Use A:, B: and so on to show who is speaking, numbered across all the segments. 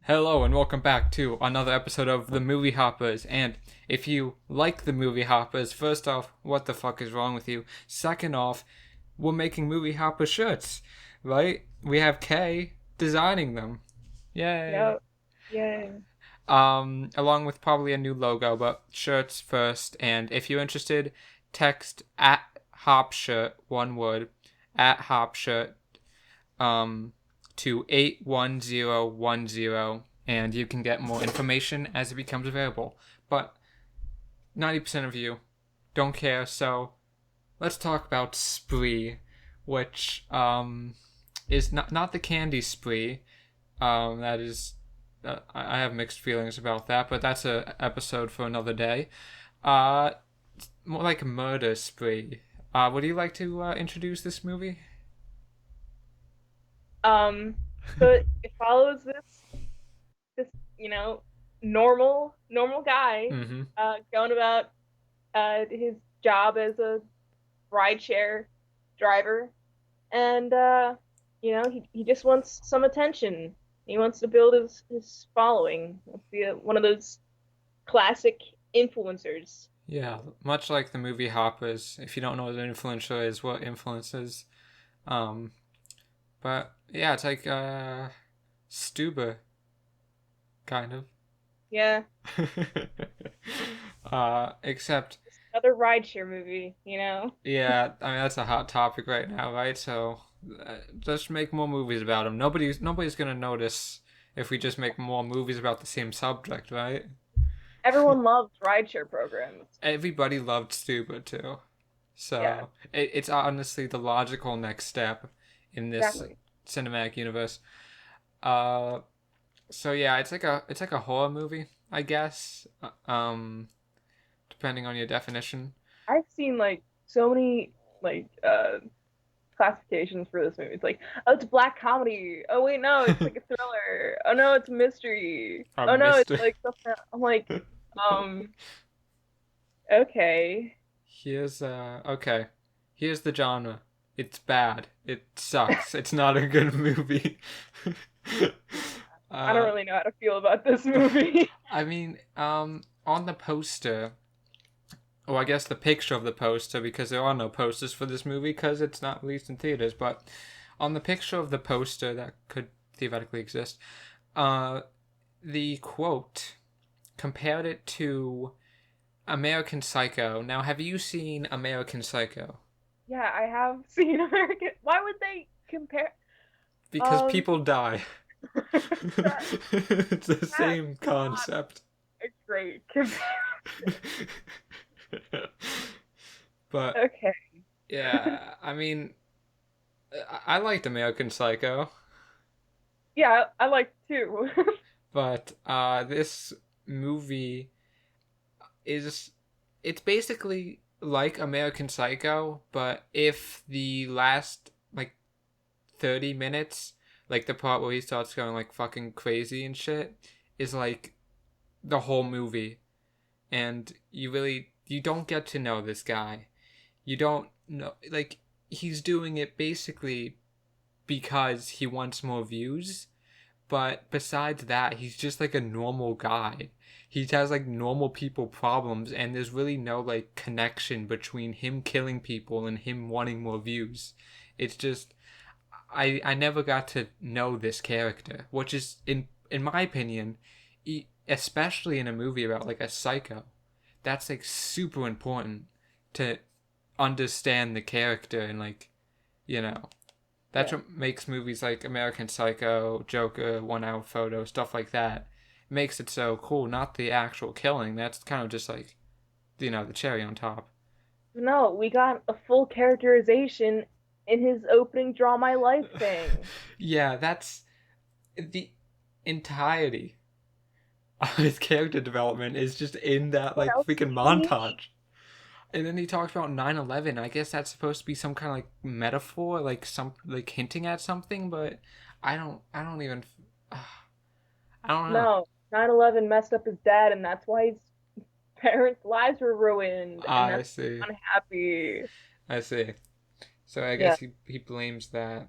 A: Hello and welcome back to another episode of The Movie Hoppers. And if you like The Movie Hoppers, first off, what the fuck is wrong with you? Second off, we're making Movie Hopper shirts, right? We have Kay designing them. Yay.
B: Yep. Yay.
A: Along with probably a new logo, but shirts first. And if you're interested, text at Hopshirt, one word, at Hopshirt, um, to 81010, and you can get more information as it becomes available. But 90% of you don't care, so let's talk about Spree, which is not the candy Spree. That is, I have mixed feelings about that, but that's a episode for another day. Uh, More like Murder Spree. Would you like to introduce this movie?
B: Um, so it follows this, you know, normal guy,
A: Mm-hmm.
B: going about his job as a rideshare driver, and he just wants some attention. He wants to build his following. Wants to be one of those classic influencers.
A: Yeah, much like the movie Hoppers. If you don't know what an influencer is, what influences. Um, but yeah, it's like Stuber, kind of.
B: Yeah,
A: Except,
B: another rideshare movie.
A: yeah, I mean that's a hot topic right now, right? So just make more movies about him. Nobody's gonna notice if we just make more movies about the same subject, right?
B: Everyone loves rideshare programs.
A: Everybody loved Stuber too.
B: Yeah,
A: So it's honestly the logical next step in this
B: exactly.
A: cinematic universe. Uh, so yeah, it's like a horror movie, I guess. Depending on your definition.
B: I've seen like so many like classifications for this movie. It's like, oh, it's black comedy. Oh wait, no, it's like a thriller. Oh no, it's mystery.
A: A
B: Oh no, it's
A: mystery.
B: like something. I'm like, um, okay.
A: Here's okay. Here's the genre. It's bad. It sucks. It's not a good movie.
B: I don't
A: uh,
B: really know how to feel about this movie.
A: I mean, on the poster, or I guess the picture of the poster, because there are no posters for this movie because it's not released in theaters. But on the picture of the poster that could theoretically exist, uh, the quote compared it to American Psycho. Now, have you seen American Psycho?
B: Yeah, I have seen American. Why would they compare?
A: Because
B: Um,
A: people die.
B: that
A: It's the
B: that's
A: same
B: not
A: concept.
B: a great compare.
A: But
B: Okay.
A: yeah, I mean, I liked American Psycho,
B: Yeah, I like too.
A: but this movie is it's basically like American Psycho, but if the last like 30 minutes, like the part where he starts going like fucking crazy and shit, is like the whole movie, and you don't get to know this guy. You don't know, like, he's doing it basically because he wants more views, but besides that, he's just like a normal guy. He has like normal people problems, and there's really no like connection between him killing people and him wanting more views. It's just I never got to know this character, which is in my opinion, especially in a movie about like a psycho, that's like super important to understand the character, and like, you know, that's
B: Yeah.
A: what makes movies like American Psycho, Joker, One Hour Photo, stuff like that. It makes it so cool, not the actual killing. That's kind of just like, the cherry on top.
B: No, we got a full characterization in his opening Draw My Life thing.
A: Yeah, that's the entirety of his character development is just in that
B: What
A: like
B: else did
A: freaking
B: he need?
A: montage. And then he talks about 9/11. I guess that's supposed to be some kind of like metaphor, like some like hinting at something, but I don't even I don't know.
B: No, 9/11 messed up his dad, and that's why his parents' lives were ruined, and
A: I
B: that's
A: see.
B: unhappy.
A: I see. So I
B: Yeah.
A: guess he blames that.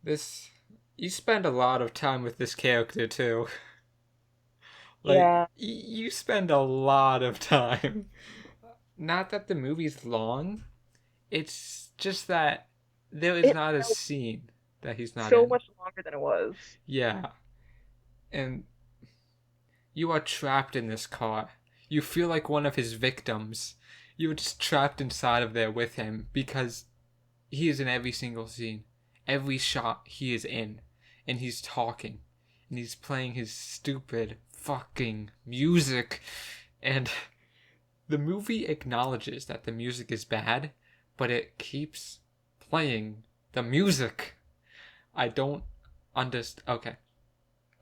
A: This you spend a lot of time with this character too. Like
B: Yeah,
A: you spend a lot of time. Not that the movie's long, it's just that there is
B: it
A: not a
B: felt
A: scene that he's not
B: so
A: in.
B: much longer than it was.
A: Yeah. And you are trapped in this car. You feel like one of his victims. You're just trapped inside of there with him because he is in every single scene. Every shot he is in. And he's talking. And he's playing his stupid fucking music. And the movie acknowledges that the music is bad, but it keeps playing the music. I don't understand. Okay,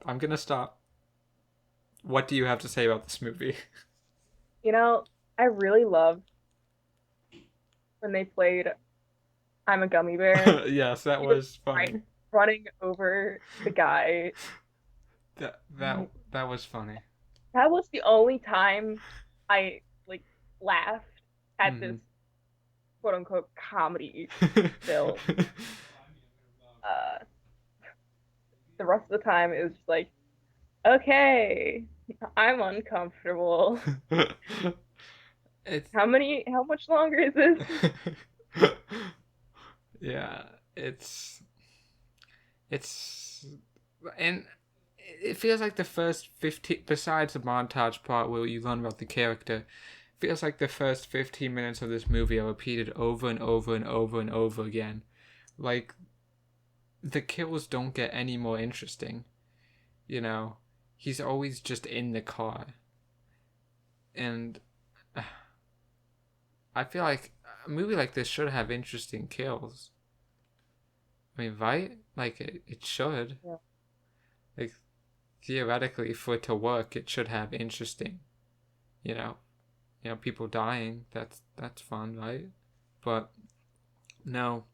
A: I'm gonna stop. What do you have to say about this movie?
B: You know, I really loved when they played I'm a Gummy Bear.
A: Yes, that
B: He was
A: was funny.
B: running over the guy.
A: That
B: I'm
A: that
B: like,
A: that was funny.
B: that was the only time I like laughed at
A: Mm-hmm.
B: this quote unquote comedy film. Uh, the rest of the time it was just like, okay, I'm uncomfortable.
A: It's
B: How much longer is this?
A: yeah, it's and it feels like the first 15, besides the montage part where you learn about the character, feels like the first 15 minutes of this movie are repeated over and over and over and over again. Like the kills don't get any more interesting, you know. He's always just in the car. And I feel like a movie like this should have interesting kills. I mean, right? Like it should.
B: Yeah.
A: Like theoretically, for it to work, it should have interesting. You know, people dying. That's fun, right? But no,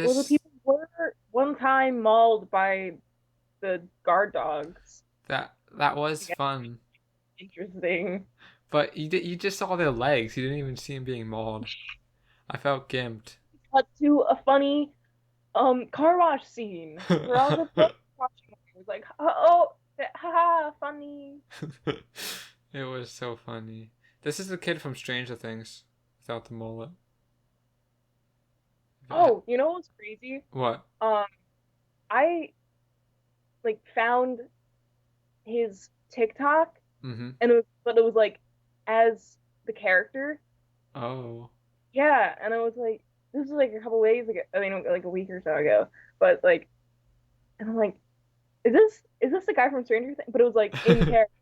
B: Well, the
A: this
B: people were one time mauled by the guard dogs.
A: that was
B: Yeah,
A: fun.
B: interesting.
A: But you just saw their legs. You didn't even see him being mauled. I felt gimped.
B: Cut to a funny car wash scene where all the folks watching it was like, oh, haha, funny.
A: It was so funny. This is the kid from Stranger Things without the mullet.
B: Oh, you know what's crazy?
A: What?
B: Um, I like found his TikTok
A: Mm-hmm.
B: and it was like as the character.
A: Oh.
B: Yeah, and I was like, this was like a couple days ago. I mean, like a week or so ago. But like, and I'm like, is this the guy from Stranger Things? But it was like in character.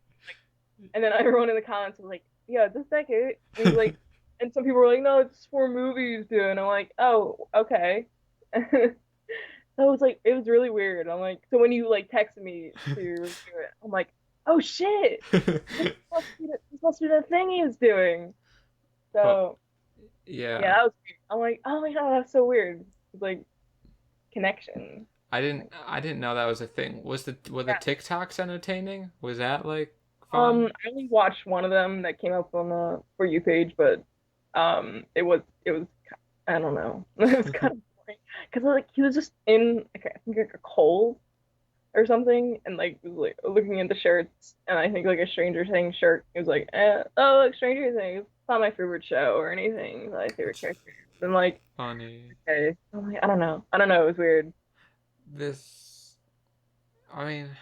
B: And then everyone in the comments was like, yeah, this decade. And he's like, and some people were like, no, it's for movies, dude. And I'm like, oh, okay. So it was like, it was really weird. I'm like, so when you like texted me to review it, I'm like, oh shit, this must be the thing he was doing.
A: Well,
B: So
A: yeah.
B: yeah, that was weird. I'm like, oh my God, that's so weird. It's like connection. Like,
A: I didn't know that was a thing. Were the
B: yeah.
A: TikToks entertaining? Was that like fun?
B: I only watched one of them that came up on the For You page, but it was I don't know. It was kind of boring because like he was just in like, I think like a Kohl's or something, and like was like looking into shirts, and I think like a Stranger Things shirt. It was like, oh, look, Stranger Things. It's not my favorite show or anything. It's not my favorite
A: It's
B: character. And like,
A: funny.
B: okay, I'm like, I don't know. I don't know. It was weird.
A: This I mean,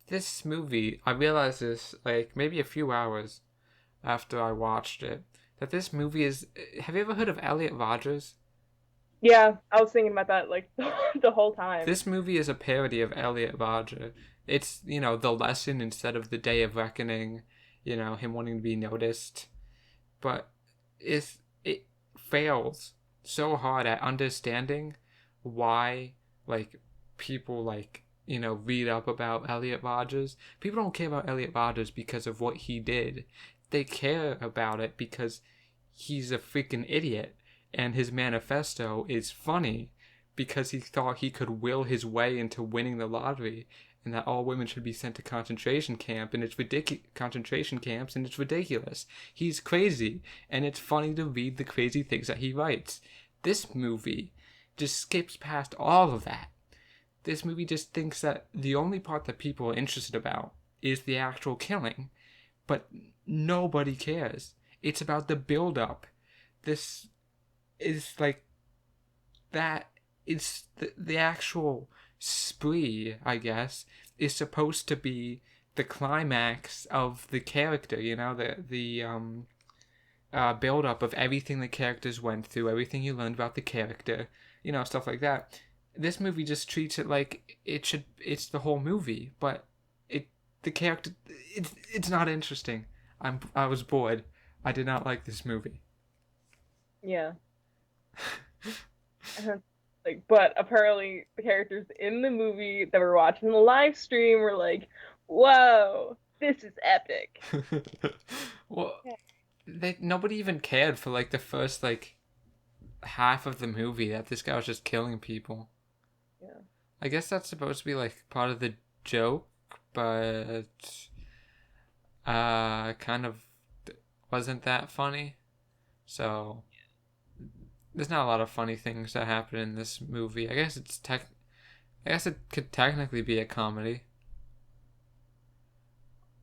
A: this movie, I realized this like maybe a few hours after I watched it that this movie is. Have you ever heard of Elliot Rodgers?
B: Yeah, I was thinking about that like the whole time.
A: This movie is a parody of Elliot Rodger. It's the lesson instead of the day of reckoning. Him wanting to be noticed, but it fails so hard at understanding why like people read up about Elliot Rodgers. People don't care about Elliot Rodgers because of what he did. They care about it because he's a freaking idiot and his manifesto is funny because he thought he could will his way into winning the lottery and that all women should be sent to concentration camps and it's ridiculous. He's crazy and it's funny to read the crazy things that he writes. This movie just skips past all of that. This movie just thinks that the only part that people are interested about is the actual killing, but nobody cares. It's about the build up. This is like that is the actual spree, I guess, is supposed to be the climax of the character, the build up of everything the characters went through, everything you learned about the character, stuff like that. This movie just treats it like it's the whole movie, but the character it's not interesting. I was bored. I did not like this movie.
B: Yeah. Like, but apparently the characters in the movie that were watching the live stream were like, "Whoa, this is epic."
A: Well, nobody even cared for like the first like half of the movie that this guy was just killing people.
B: Yeah.
A: I guess that's supposed to be like part of the joke, but kind of wasn't that funny. So there's not a lot of funny things that happen in this movie. I guess it could technically be a comedy.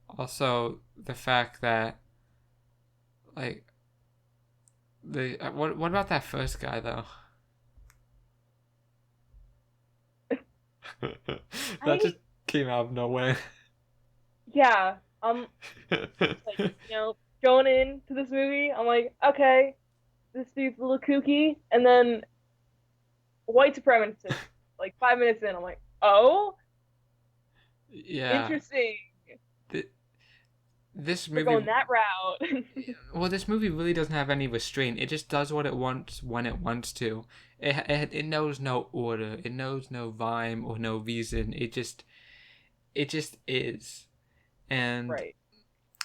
A: Also, the fact that like the what about that first guy though? That
B: I
A: just came out of nowhere.
B: Yeah. Like, going into this movie, I'm like, okay, this dude's a little kooky, and then white supremacist. Like 5 minutes in, I'm like, oh,
A: Yeah.
B: interesting.
A: Th- this
B: We're
A: movie
B: going that route.
A: well, this movie really doesn't have any restraint. It just does what it wants when it wants to. It knows no order. It knows no rhyme or no reason. It just is, and
B: Right.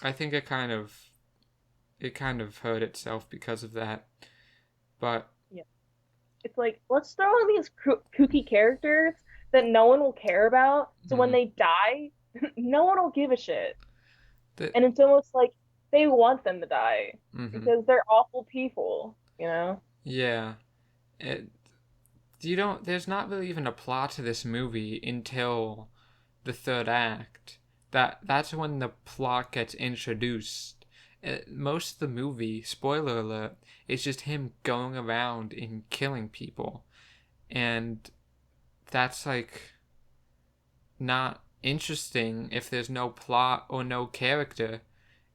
A: I think it kind of hurt itself because of that. But
B: Yeah. It's like, let's throw in these kooky characters that no one will care about, so when
A: mm,
B: they die, no one will give a shit.
A: the
B: And it's almost like they want them to die
A: mm-hmm.
B: because they're awful people, you know?
A: Yeah. It, you don't. There's not really even a plot to this movie until the third act. That's when the plot gets introduced. Most of the movie, spoiler alert, is just him going around and killing people, and that's like not interesting if there's no plot or no character.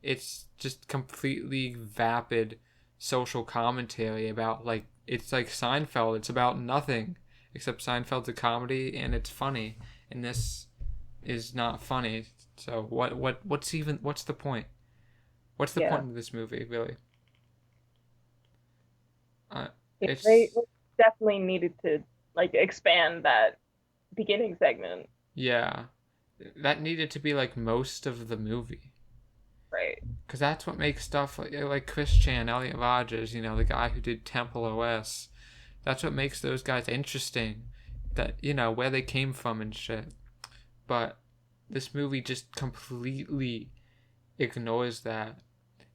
A: It's just completely vapid social commentary about like it's like Seinfeld. It's about nothing except Seinfeld's a comedy and it's funny, and this is not funny. So what's the point? What's the
B: Yeah.
A: point of this movie really? Uh,
B: Yeah, they
A: it's
B: definitely needed to like expand that beginning segment.
A: yeah, that needed to be like most of the movie.
B: Right.
A: Because that's what makes stuff like Chris Chan, Elliot Rogers, the guy who did Temple OS. That's what makes those guys interesting. That, where they came from and shit. But this movie just completely ignores that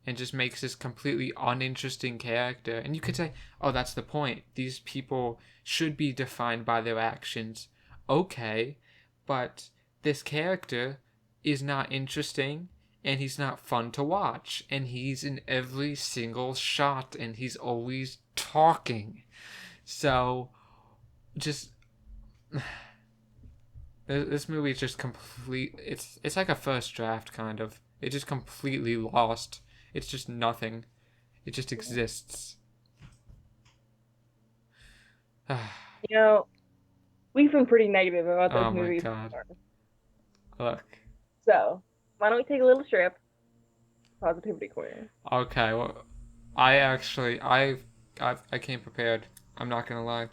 A: and just makes this completely uninteresting character. And you could say, oh, that's the point. These people should be defined by their actions. Okay, but this character is not interesting and he's not fun to watch. And he's in every single shot and he's always talking. So, just. This movie is just complete. It's like a first draft kind of. It just completely lost. It's just nothing. It just exists.
B: You know, we've been pretty negative about those
A: Oh my
B: movies
A: god.
B: before.
A: Look.
B: So, why don't we take a little trip? Positivity corner.
A: Okay. Well, I actually I came prepared. I'm not gonna lie.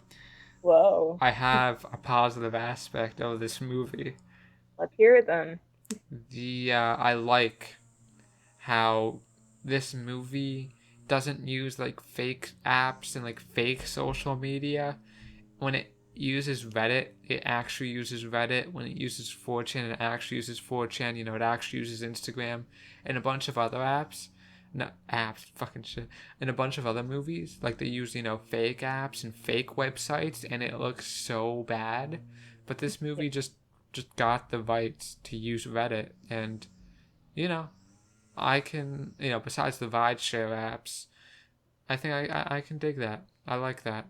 B: Whoa.
A: I have a positive aspect of this movie.
B: Let's hear it then.
A: I like how this movie doesn't use like fake apps and like fake social media. When it uses Reddit, it actually uses Reddit. When it uses 4chan, it actually uses 4chan. It actually uses Instagram and a bunch of other apps. no apps, fucking shit, in a bunch of other movies. Like they use fake apps and fake websites, and it looks so bad. But this
B: Yeah,
A: movie just got the rights to use Reddit, and you know I can besides the rideshare apps, I think I can dig that. I like that.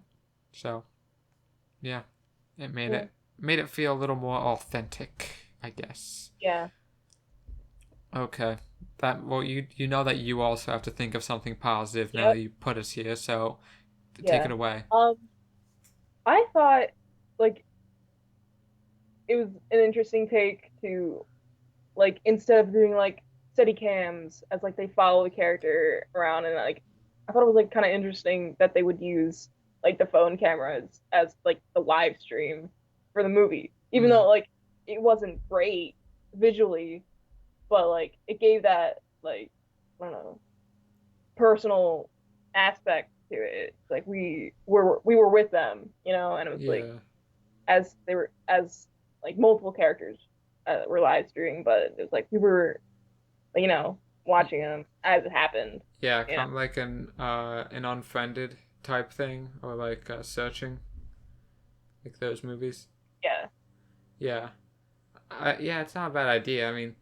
A: So yeah, it
B: yeah,
A: made it feel a little more authentic, I guess.
B: yeah,
A: Okay. That well, you know that you also have to think of something positive now
B: yep,
A: that you put us here. So take
B: yeah.
A: it away.
B: Um, I thought like it was an interesting take to like instead of doing like steady cams as like they follow the character around and like I thought it was like kind of interesting that they would use like the phone cameras as like the live stream for the movie even
A: Mm,
B: though like it wasn't great visually but like it gave that like I don't know personal aspect to it like we were with them and it was like
A: yeah.
B: as they were as like multiple characters were live streaming but it was like we were watching them as it happened.
A: Yeah,
B: You know,
A: kind of like an unfriended type thing, or like searching, like those movies.
B: yeah,
A: Yeah, yeah, it's not a bad idea. I mean,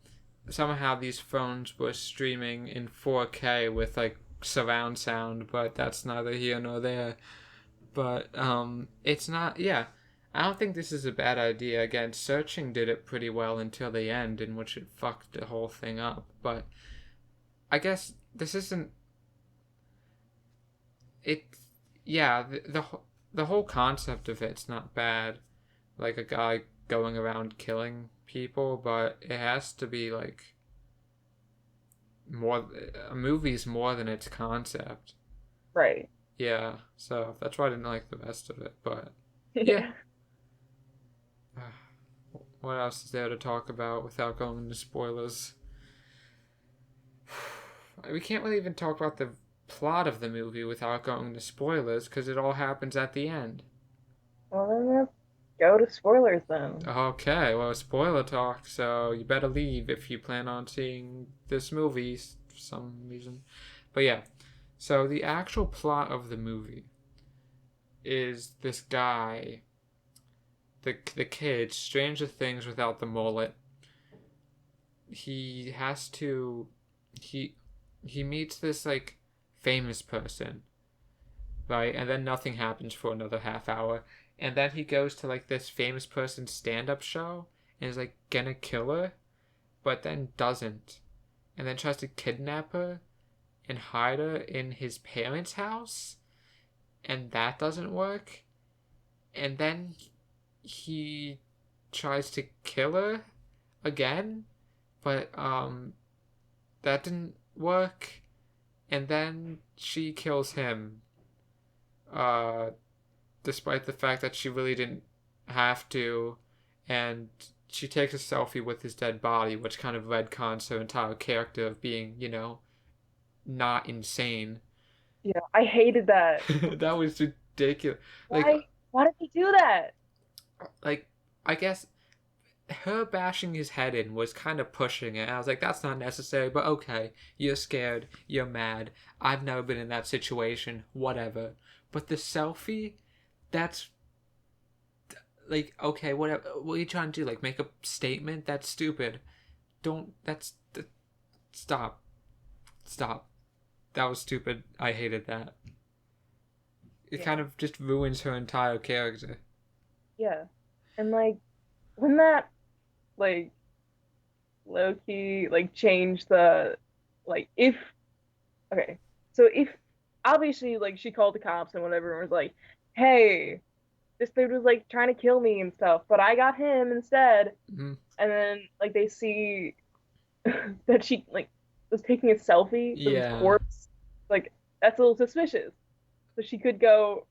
A: somehow these phones were streaming in 4K with like surround sound, but that's neither here nor there. But it's not. Yeah, I don't think this is a bad idea. Again, searching did it pretty well until the end, in which it fucked the whole thing up. But I guess this isn't it. Yeah, the whole concept of it's not bad. Like a guy going around killing people, but it has to be like more. A movie's more than its concept.
B: right.
A: Yeah, so that's why I didn't like the rest of it. But yeah,
B: Yeah.
A: what else is there to talk about without going into spoilers? We can't really even talk about the plot of the movie without going into spoilers because it all happens at the end.
B: Well, then let's go to spoilers then.
A: Okay, well, spoiler talk, so you better leave if you plan on seeing this movie for some reason. But yeah, so the actual plot of the movie is this guy, the kid, Stranger Things without the mullet. He has to, he he meets this like famous person, right? And then nothing happens for another half hour. And then he goes to like this famous person's stand up show and is like gonna kill her, but then doesn't. And then tries to kidnap her and hide her in his parents' house. And that doesn't work. And then he tries to kill her again, but that didn't work. And then she kills him. Uh Despite the fact that she really didn't have to, and she takes a selfie with his dead body, which kind of retcons her entire character of being, not insane.
B: Yeah, I hated that.
A: That was ridiculous. Like,
B: Why did they do that?
A: like I guess her bashing his head in was kind of pushing it. I was like, that's not necessary, but okay, you're scared, you're mad. I've never been in that situation, whatever. But the selfie, that's like okay, whatever. What are you trying to do? Like make a statement? That's stupid. Don't. Stop. Stop. That was stupid. I hated that. It kind
B: Yeah,
A: of just ruins her entire character.
B: yeah, and like when that like low key like changed the like if okay so if obviously like she called the cops and whatever and was like hey this dude was like trying to kill me and stuff but I got him instead
A: Mm,
B: and then like they see that she like was taking a selfie with his
A: yeah.
B: corpse, like that's a little suspicious. So she could go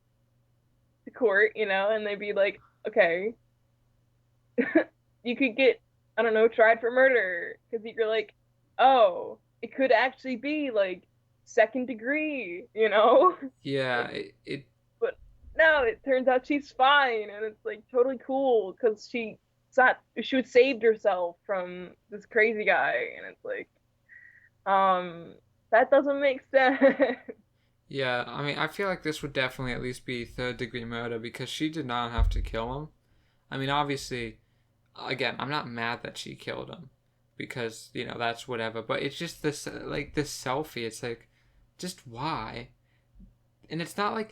B: to court, and they'd be like, okay, you could get, I don't know, tried for murder because you're like, oh, it could actually be like second degree.
A: Yeah.
B: Like,
A: It
B: but no, it turns out she's fine, and it's like totally cool because she would saved herself from this crazy guy, and it's like, Um, That doesn't make sense.
A: Yeah, I mean, I feel like this would definitely at least be third degree murder because she did not have to kill him. I mean, obviously, again, I'm not mad that she killed him because, that's whatever, but it's just this selfie. It's like, just why? And it's not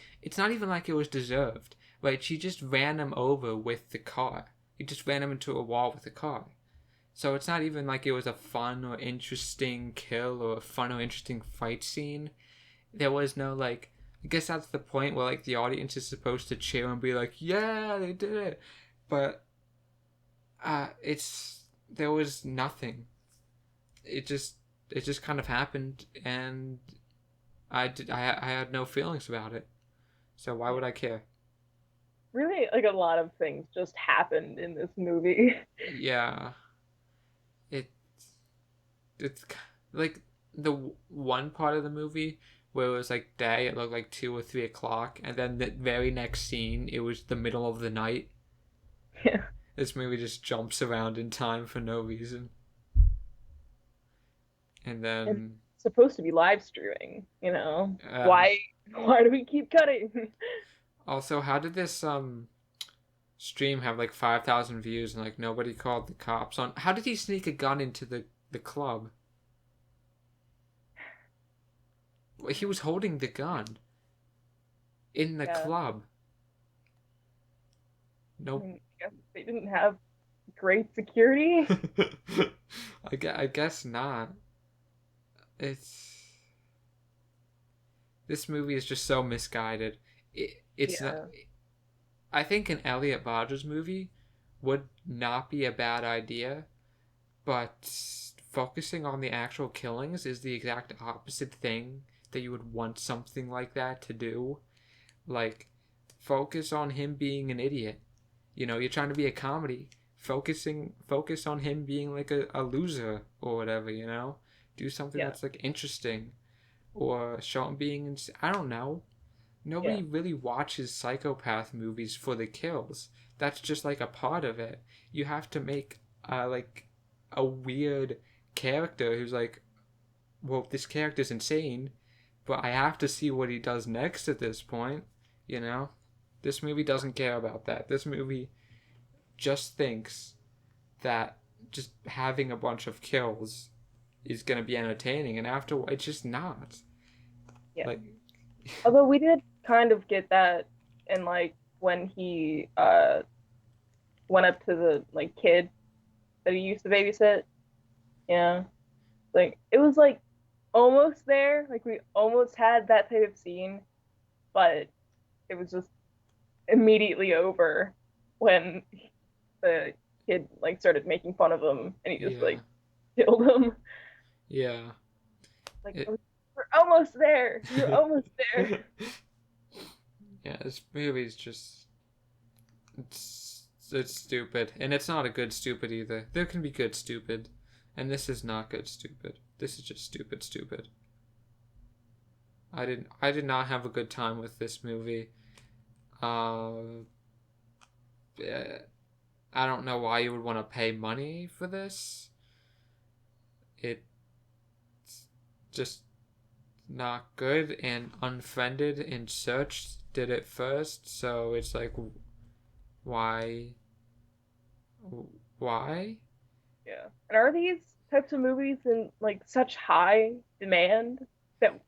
A: even like it was deserved. Right? She just ran him over with the car. He just ran him into a wall with the car. So it's not even like it was a fun or interesting kill or a fun or interesting fight scene. There was no like. I guess that's the point where like the audience is supposed to cheer and be like, "Yeah, they did it," but it's there was nothing. It just kind of happened, and I had no feelings about it. So why
B: Yeah.
A: would I care?
B: Really, like a lot of things just happened in this movie.
A: Yeah, it it's like the one part of the movie where it was like day, it looked like 2 or 3 o'clock, and then the very next scene, it was the middle of the night.
B: Yeah.
A: This movie just jumps around in time for no reason. And
B: And
A: then,
B: it's supposed to be live streaming, you know?
A: uh,
B: Why do we keep cutting?
A: also, how did this stream have like 5,000 views and like nobody called the cops on? How did he sneak a gun into the club? He was holding the gun in the
B: Yeah.
A: club.
B: I
A: Nope.
B: mean, I guess they didn't have great security.
A: I guess not. It's This movie is just so misguided. It's not.
B: Yeah.
A: I think an Elliot Rodgers movie would not be a bad idea, but focusing on the actual killings is the exact opposite thing that you would want something like that to do. Like, focus on him being an idiot. You're trying to be a comedy. Focus on him being like a loser or whatever. Do something
B: Yeah.
A: that's like interesting or show him being. I don't know.
B: Yeah.
A: Nobody really watches psychopath movies for the kills. That's just like a part of it. You have to make like a weird character who's like, well, this character's insane, but I have to see what he does next at this point. You know, this movie doesn't care about that. This movie just thinks that just having a bunch of kills is gonna be entertaining, and after it's just not.
B: Yeah.
A: Like,
B: Although we did kind of get that in like when he went up to the like kid that he used to babysit. Yeah. Like it was like almost there. Like we almost had that type of scene, but it was just immediately over when the kid like started making fun of him and he just
A: yeah,
B: like killed him.
A: yeah.
B: Like
A: It,
B: we're almost there. You're almost there.
A: yeah, this movie's just it's stupid, and it's not a good stupid either. There can be good stupid, and this is not good stupid. This is just stupid stupid. I did not have a good time with this movie. Uh, eh, I don't know why you would want to pay money for this. It's just not good, and Unfriended and Search did it first, so it's like, why? Why?
B: Yeah. And are these types of movies in like such high demand that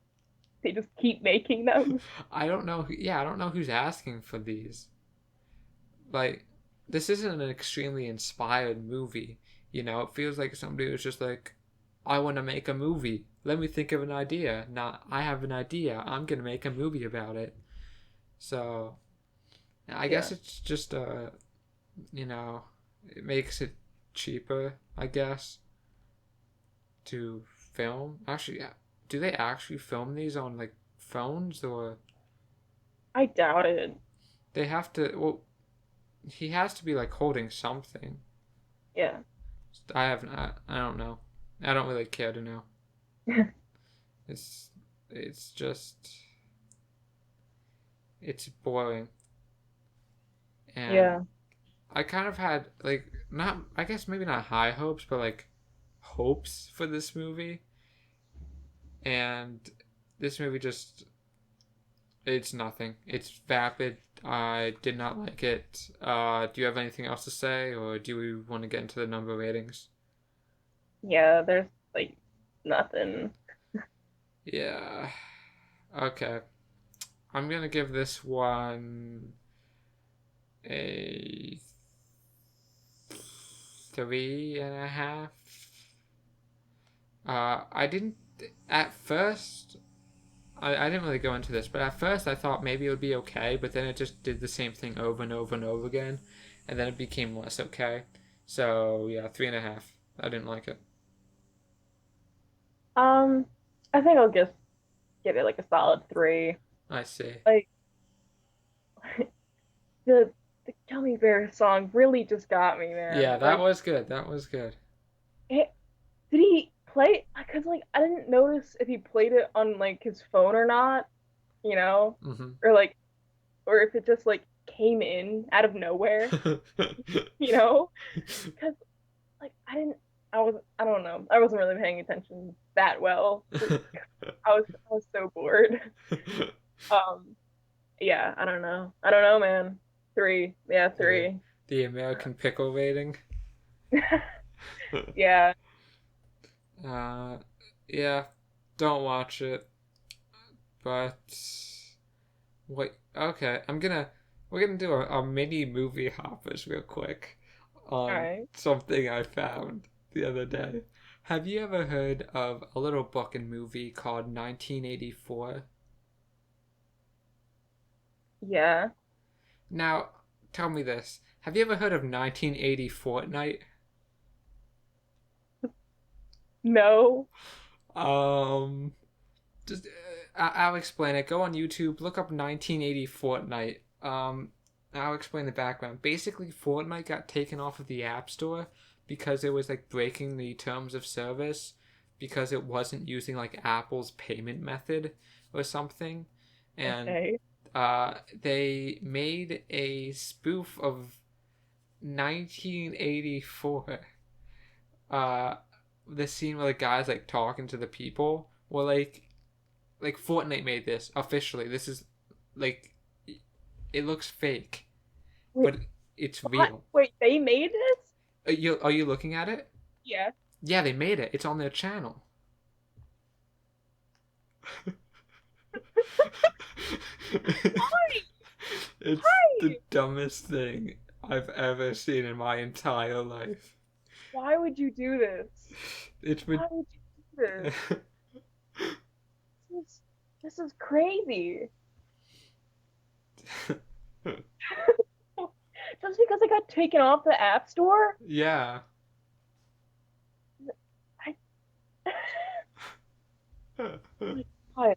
B: they just keep making them?
A: I don't know. Yeah, I don't know who's asking for these. Like, this isn't an extremely inspired movie. It feels like somebody was just like, I want to make a movie. Let me think of an idea. Not, I have an idea. I'm going to make a movie about it. So, I guess
B: Yeah.
A: it's just, you know, it makes it cheaper, I guess, to film. Actually, yeah. Do they actually film these on, like, phones or
B: I doubt it.
A: they have to? Well, he has to be, like, holding something.
B: Yeah.
A: I don't know. I don't really care to know. It's it's just it's boring, and
B: Yeah.
A: I kind of had like not I guess maybe not high hopes, but like hopes for this movie, and this movie just it's nothing. It's vapid. I did not like it. Do you have anything else to say, or do we want to get into the number ratings?
B: Yeah, there's like nothing.
A: Yeah. Okay. I'm gonna give this one a 3.5. I didn't at first. I didn't really go into this, but at first I thought maybe it would be okay, but then it just did the same thing over and over and over again, and then it became less okay. So yeah, 3.5. I didn't like it.
B: Um, I think I'll just give it like a solid three.
A: I see.
B: Like the the Gummy Bear song really just got me,
A: Yeah,
B: man.
A: that was good. That was good.
B: It, did he play? Because like I didn't notice if he played it on like his phone or not, you know,
A: Mm-hmm.
B: or like or if it just like came in out of nowhere, you know? Because like I don't know. I wasn't really paying attention that well. I was so bored. Um, yeah, I don't know, man. Three. Yeah,
A: the
B: three.
A: the American Pickle rating.
B: Yeah.
A: Uh, yeah, don't watch it. But wait, okay, we're gonna do a mini movie hoppers real quick
B: All
A: on
B: right.
A: something I found the other day. Have you ever heard of a little book and movie called 1984?
B: Yeah.
A: Now, tell me this: have you ever heard of 1980 Fortnite?
B: No.
A: Um, just I'll explain it. Go on YouTube, look up 1980 Fortnite. I'll explain the background. Basically, Fortnite got taken off of the App Store because it was like breaking the terms of service because it wasn't using like Apple's payment method or something, and
B: Okay.
A: they made a spoof of 1984. Uh, the scene where the guy's like talking to the people. Well, like Fortnite made this officially. This is like it looks fake,
B: Wait,
A: but it's
B: what?
A: real.
B: Wait, they made this?
A: Are you looking at it?
B: Yeah.
A: Yeah, they made it. It's on their channel.
B: Why?
A: It's the
B: Why?
A: dumbest thing I've ever seen in my entire life.
B: Why would you do this?
A: It's
B: Why would you do this? This is this is crazy. Just because it got taken off the App Store?
A: yeah.
B: I oh my God.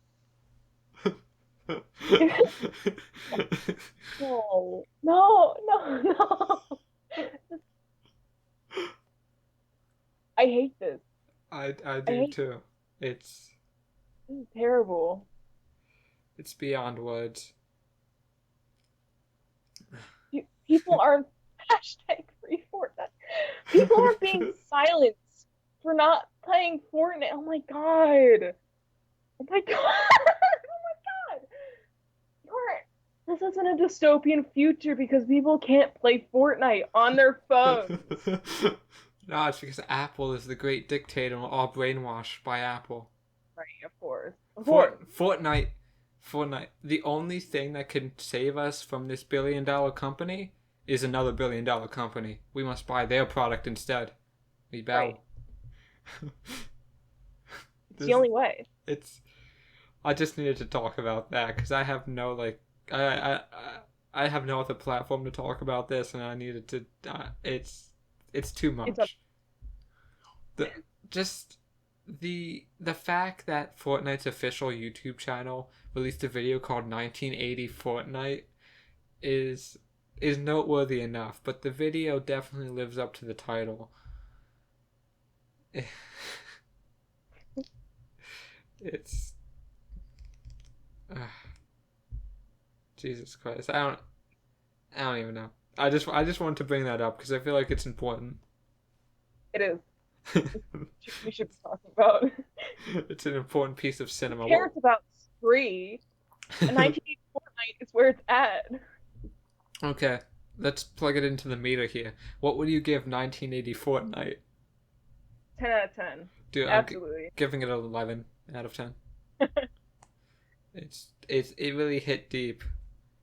B: No, no, no, no. I hate this.
A: I
B: I
A: do
B: hate
A: too. It's
B: this is terrible.
A: it's beyond words.
B: People are hashtag free Fortnite. People are being silenced for not playing Fortnite. Oh my god. Oh my god. Oh my god. This isn't a dystopian future because people can't play Fortnite on their phones.
A: No, it's because Apple is the great dictator and we're all brainwashed by Apple.
B: Right, of course. Of course.
A: Fortnite, Fortnite. The only thing that can save us from this billion-dollar company is another billion-dollar company. We must buy their product instead. We
B: Right.
A: bow.
B: It's the
A: this,
B: only way.
A: it's. I just needed to talk about that because I have no like. I have no other platform to talk about this, and I needed to. It's too
B: It's a
A: much. The just the fact that Fortnite's official YouTube channel released a video called 1980 Fortnite is is noteworthy enough, but the video definitely lives up to the title. It's Jesus Christ. I don't even know. I just wanted to bring that up because I feel like it's important.
B: it is. We should be talking about.
A: It's an important piece of
B: Who
A: cinema.
B: cares about Spree? A 1980 Fortnite is where it's at.
A: Okay, let's plug it into the meter here. What would you give 1980 Fortnite?
B: 10 out of 10.
A: Dude,
B: Absolutely.
A: giving it an 11 out of 10. It really hit deep.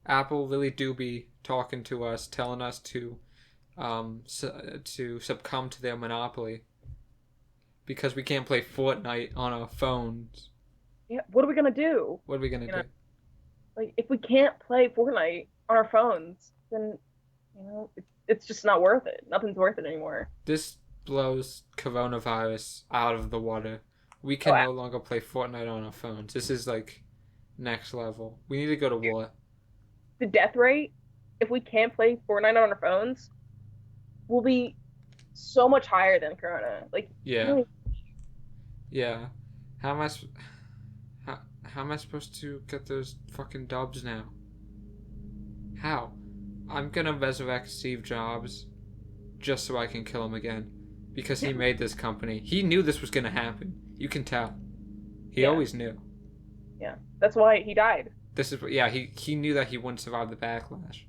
A: Apple really do be talking to us, telling us to succumb to their monopoly because we can't play Fortnite on our phones.
B: Yeah, what are we gonna do?
A: What are we gonna
B: You know,
A: do?
B: like if we can't play Fortnite on our phones, then it's just not worth it. Nothing's worth it anymore.
A: This blows coronavirus out of the water. We
B: Oh,
A: can no longer play Fortnite on our phones. This is like next level. We need to go to war.
B: the death rate, if we can't play Fortnite on our phones, will be so much higher than Corona. Like, you
A: Yeah,
B: know,
A: yeah. How am I? How am I supposed to get those fucking dubs now? How? I'm gonna resurrect Steve Jobs just so I can kill him again because he made this company. He knew this was gonna happen. You can tell. He
B: yeah,
A: always knew.
B: yeah. That's why he died.
A: This is yeah. He knew that he wouldn't survive the backlash.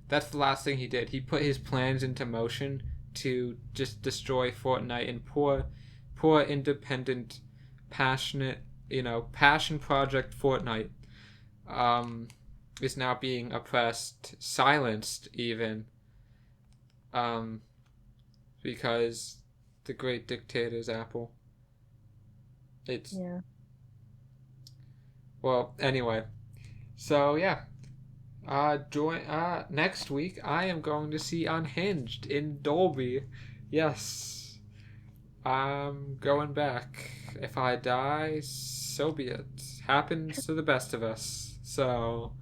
A: That's the last thing he did. He put his plans into motion to just destroy Fortnite, and poor independent, passionate, passion project Fortnite is now being oppressed, silenced even, um, because the great dictator's Apple. It's
B: Yeah.
A: well anyway. So yeah, join next week. I am going to see Unhinged in Dolby. Yes, I'm going back. If I die, so be it. Happens to the best of us. So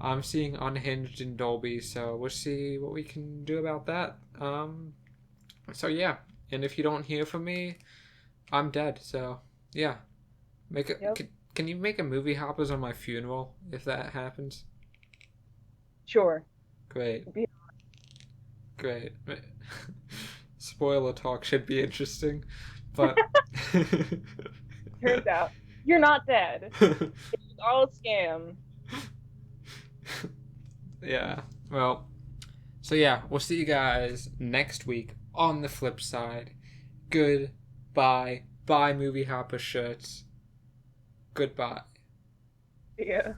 A: I'm seeing Unhinged in Dolby. So we'll see what we can do about that. So yeah, and if you don't hear from me, I'm dead. So yeah, make a.
B: Yep.
A: Can you make a movie hoppers on my funeral if that happens?
B: Sure.
A: Great. Great. Spoiler talk should be interesting, but
B: Turns out you're not dead. It's all a scam.
A: yeah. Well, so yeah, we'll see you guys next week on the flip side. Goodbye. Bye, movie hopper shirts. Goodbye.
B: Yeah.